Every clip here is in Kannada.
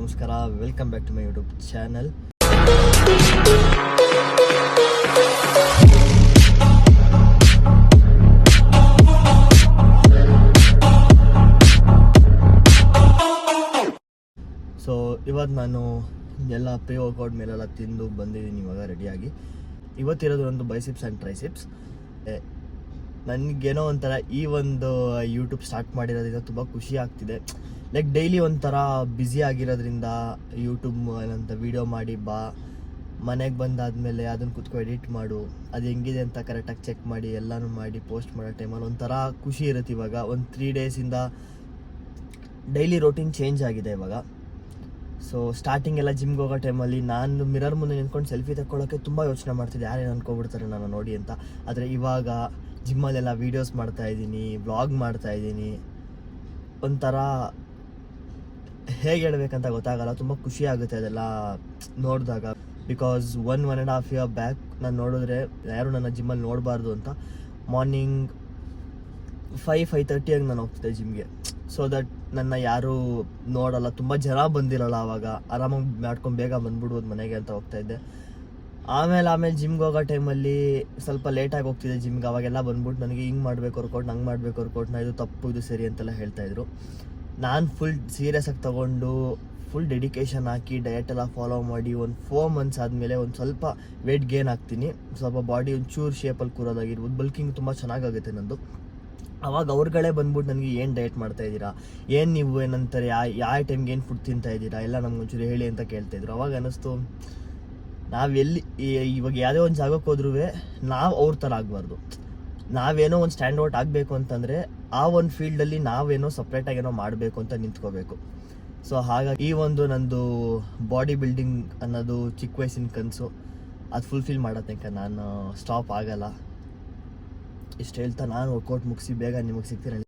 ನಮಸ್ಕಾರ, welcome back to my YouTube channel. So ಇವತ್ತು ನಾನು ಎಲ್ಲ ಪ್ರೀ ವರ್ಕೌಟ್ ಮೇಲೆಲ್ಲ ತಿಂದು ಬಂದಿದ್ದೀನಿ. ಇವಾಗ ರೆಡಿಯಾಗಿ ಇವತ್ತಿರೋದು ಒಂದು ಬೈಸಿಪ್ಸ್ ಆ್ಯಂಡ್ ಟ್ರೈಸಿಪ್ಸ್. ನನಗೇನೋ ಒಂಥರ ಈ ಒಂದು ಯೂಟ್ಯೂಬ್ ಸ್ಟಾರ್ಟ್ ಮಾಡಿರೋದ್ರಿಂದ ತುಂಬ ಖುಷಿ ಆಗ್ತಿದೆ. ಲೈಕ್ ಡೈಲಿ ಒಂಥರ ಬ್ಯುಸಿ ಆಗಿರೋದ್ರಿಂದ ಯೂಟ್ಯೂಬ್ ಅಂತ ವೀಡಿಯೋ ಮಾಡಿ ಮನೆಗೆ ಬಂದಾದಮೇಲೆ ಅದನ್ನು ಕೂತ್ಕೊ ಎಡಿಟ್ ಮಾಡು, ಅದು ಹೆಂಗಿದೆ ಅಂತ ಕರೆಕ್ಟಾಗಿ ಚೆಕ್ ಮಾಡಿ ಎಲ್ಲನೂ ಮಾಡಿ ಪೋಸ್ಟ್ ಮಾಡೋ ಟೈಮಲ್ಲಿ ಒಂಥರ ಖುಷಿ ಇರುತ್ತೆ. ಇವಾಗ ಒಂದು 3 ಡೇಸಿಂದ ಡೈಲಿ ರೋಟೀನ್ ಚೇಂಜ್ ಆಗಿದೆ ಇವಾಗ. ಸೊ ಸ್ಟಾರ್ಟಿಂಗ್ ಎಲ್ಲ ಜಿಮ್ಗೆ ಹೋಗೋ ಟೈಮಲ್ಲಿ ನಾನು ಮಿರರ್ ಮುಂದೆ ನಿಂತ್ಕೊಂಡು ಸೆಲ್ಫಿ ತಗೊಳ್ಳೋಕ್ಕೆ ತುಂಬ ಯೋಚನೆ ಮಾಡ್ತಿದ್ದೆ, ಯಾರೇನು ಅನ್ಕೊಬಿಡ್ತಾರೆ ನಾನು ನೋಡಿ ಅಂತ. ಆದರೆ ಇವಾಗ ಜಿಮ್ಮಲ್ಲೆಲ್ಲ ವೀಡಿಯೋಸ್ ಮಾಡ್ತಾಯಿದ್ದೀನಿ, ವ್ಲಾಗ್ ಮಾಡ್ತಾಯಿದ್ದೀನಿ. ಒಂಥರ ಹೇಗೆ ಹೇಳ್ಬೇಕಂತ ಗೊತ್ತಾಗಲ್ಲ, ತುಂಬ ಖುಷಿ ಆಗುತ್ತೆ ಅದೆಲ್ಲ ನೋಡಿದಾಗ. ಬಿಕಾಸ್ 1.5 year ಬ್ಯಾಕ್ ನಾನು ನೋಡಿದ್ರೆ ಯಾರು ನನ್ನ ಜಿಮ್ಮಲ್ಲಿ ನೋಡಬಾರ್ದು ಅಂತ ಮಾರ್ನಿಂಗ್ 5:30 ನಾನು ಹೋಗ್ತಿದ್ದೆ ಜಿಮ್ಗೆ. ಸೊ ದಟ್ ನನ್ನ ಯಾರೂ ನೋಡಲ್ಲ, ತುಂಬ ಜನ ಬಂದಿರಲ್ಲ. ಆವಾಗ ಆರಾಮಾಗಿ ಮಾಡ್ಕೊಂಡು ಬೇಗ ಬಂದ್ಬಿಡ್ಬೋದು ಮನೆಗೆ ಅಂತ ಹೋಗ್ತಾಯಿದ್ದೆ. ಆಮೇಲೆ ಜಿಮ್ಗೆ ಹೋಗೋ ಟೈಮಲ್ಲಿ ಸ್ವಲ್ಪ ಲೇಟಾಗಿ ಹೋಗ್ತಿದ್ದೆ ಜಿಮ್ಗೆ. ಅವಾಗೆಲ್ಲ ಬಂದ್ಬಿಟ್ಟು ನನಗೆ ಹಿಂಗೆ ಮಾಡಬೇಕು ವರ್ಕೌಟ್, ನಂಗೆ ಮಾಡಬೇಕು ವರ್ಕೌಟ್, ಇದು ತಪ್ಪು ಇದು ಸರಿ ಅಂತೆಲ್ಲ ಹೇಳ್ತಾಯಿದ್ರು. ನಾನು ಫುಲ್ ಸೀರಿಯಸ್ಸಾಗಿ ತೊಗೊಂಡು ಫುಲ್ ಡೆಡಿಕೇಶನ್ ಹಾಕಿ ಡಯಟೆಲ್ಲ ಫಾಲೋ ಮಾಡಿ ಒಂದು 4 months ಆದಮೇಲೆ ಒಂದು ಸ್ವಲ್ಪ ವೆಯ್ಟ್ ಗೇನ್ ಆಗ್ತೀನಿ. ಸ್ವಲ್ಪ ಬಾಡಿ ಒಂದು ಚೂರು ಶೇಪಲ್ಲಿ ಕೂರೋದಾಗಿರ್ಬೋದು, ಬಲ್ಕಿಂಗ್ ತುಂಬ ಚೆನ್ನಾಗಾಗುತ್ತೆ ನಂದು. ಅವಾಗ ಅವ್ರುಗಳೇ ಬಂದ್ಬಿಟ್ಟು ನನಗೆ ಏನು ಡಯಟ್ ಮಾಡ್ತಾಯಿದ್ದೀರಾ, ಏನು ನೀವು ಏನಂತಾರೆ, ಯಾವ ಟೈಮ್ಗೆ ಏನು ಫುಡ್ ತಿಂತಾಯಿದ್ದೀರಾ ಎಲ್ಲ ನಮ್ಗೆ ಒಂಚೂರು ಹೇಳಿ ಅಂತ ಕೇಳ್ತಾಯಿದ್ರು. ಅವಾಗ ಅನ್ನಿಸ್ತು ನಾವೆಲ್ಲಿ ಇವಾಗ ಯಾವುದೇ ಒಂದು ಜಾಗಕ್ಕೆ ಹೋದ್ರೂ ನಾವು ಅವ್ರ ಥರ ಆಗಬಾರ್ದು. ನಾವೇನೋ ಒಂದು ಸ್ಟ್ಯಾಂಡ್ ಔಟ್ ಆಗಬೇಕು ಅಂತಂದರೆ ಆ ಒಂದು ಫೀಲ್ಡಲ್ಲಿ ನಾವೇನೋ ಸಪ್ರೇಟಾಗಿ ಏನೋ ಮಾಡಬೇಕು ಅಂತ ನಿಂತ್ಕೋಬೇಕು. ಸೊ ಹಾಗಾಗಿ ಈ ಒಂದು ನಂದು ಬಾಡಿ ಬಿಲ್ಡಿಂಗ್ ಅನ್ನೋದು ಚಿಕ್ಕ ವಯಸ್ಸಿನ ಕನಸು, ಅದು ಫುಲ್ಫಿಲ್ ಮಾಡೋ ತನಕ ನಾನು ಸ್ಟಾಪ್ ಆಗಲ್ಲ. ಇಷ್ಟು ಹೇಳ್ತಾ ನಾನು ವರ್ಕೌಟ್ ಮುಗಿಸಿ ಬೇಗ ನಿಮಗೆ ಸಿಗ್ತೀನಿ.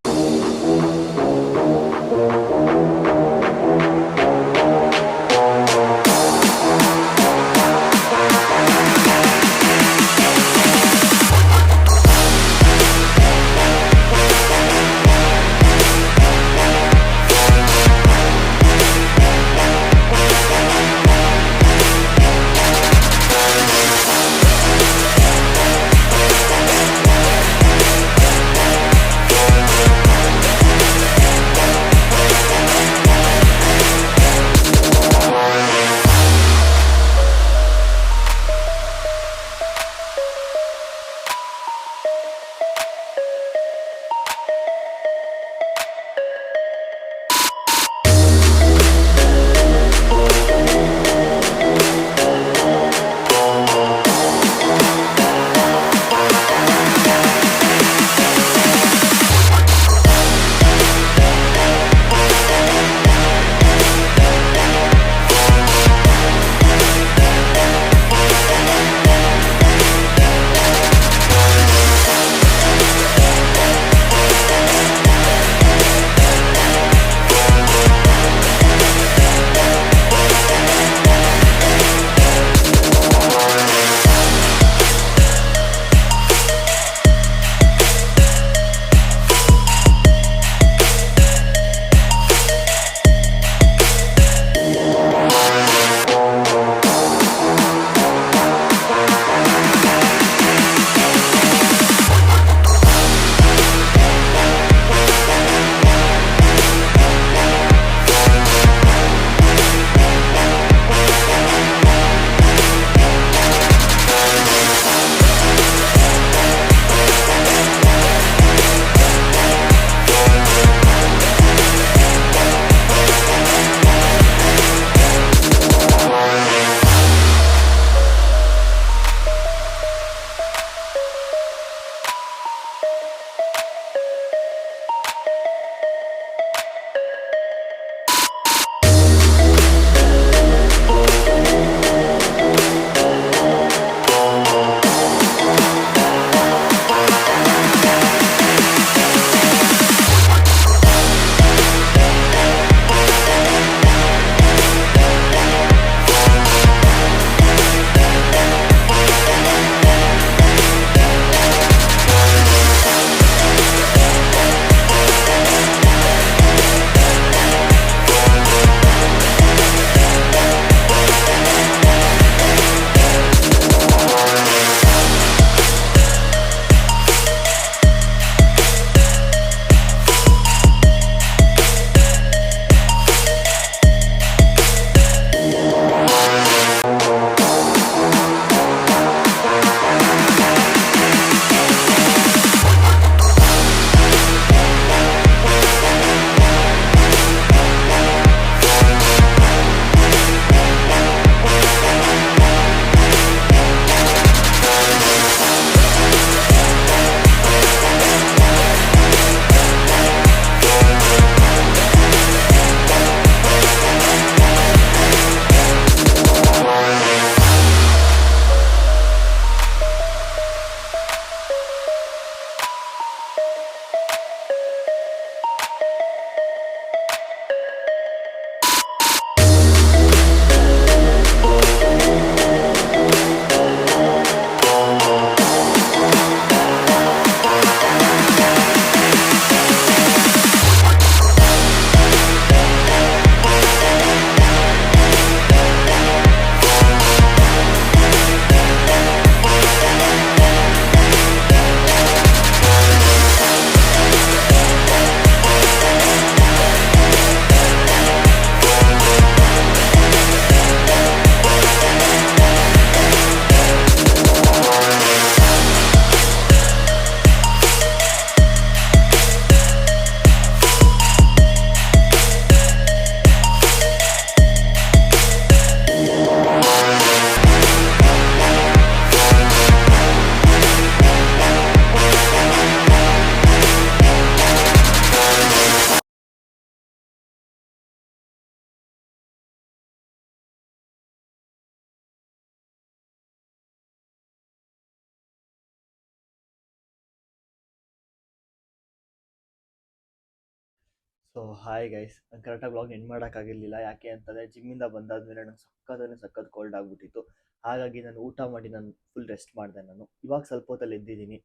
ಸೊ ಹಾಯ್ ಗೈಸ್, ನಾನು ಕರೆಕ್ಟಾಗಿ ವ್ಲಾಗ್ ಎಂಡ್ ಮಾಡೋಕ್ಕಾಗಿರಲಿಲ್ಲ. ಯಾಕೆ ಅಂತಂದರೆ ಜಿಮ್ಮಿಂದ ಬಂದಾದ್ಮೇಲೆ ನಂಗೆ ಸಖತ್ ಕೋಲ್ಡ್ ಆಗಿಬಿಟ್ಟಿತ್ತು. ಹಾಗಾಗಿ ನಾನು ಊಟ ಮಾಡಿ ನಾನು ಫುಲ್ ರೆಸ್ಟ್ ಮಾಡಿದೆ. ನಾನು ಇವಾಗ ಸ್ವಲ್ಪ ಹೊತ್ತಲ್ಲಿ ಎದ್ದಿದ್ದೀನಿ,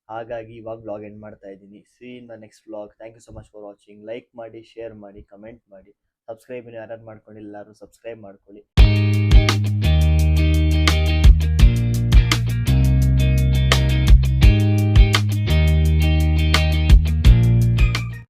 ಹಾಗಾಗಿ ಇವಾಗ ವ್ಲಾಗ್ ಎಂಡ್ ಮಾಡ್ತಾ ಇದ್ದೀನಿ. See in the next vlog. Thank you so much for watching. Like ಮಾಡಿ, ಶೇರ್ ಮಾಡಿ, ಕಮೆಂಟ್ ಮಾಡಿ, ಸಬ್ಸ್ಕ್ರೈಬ್ ಯಾರು ಮಾಡ್ಕೊಂಡಿಲ್ಲ ಎಲ್ಲರೂ ಸಬ್ಸ್ಕ್ರೈಬ್ ಮಾಡ್ಕೊಳ್ಳಿ.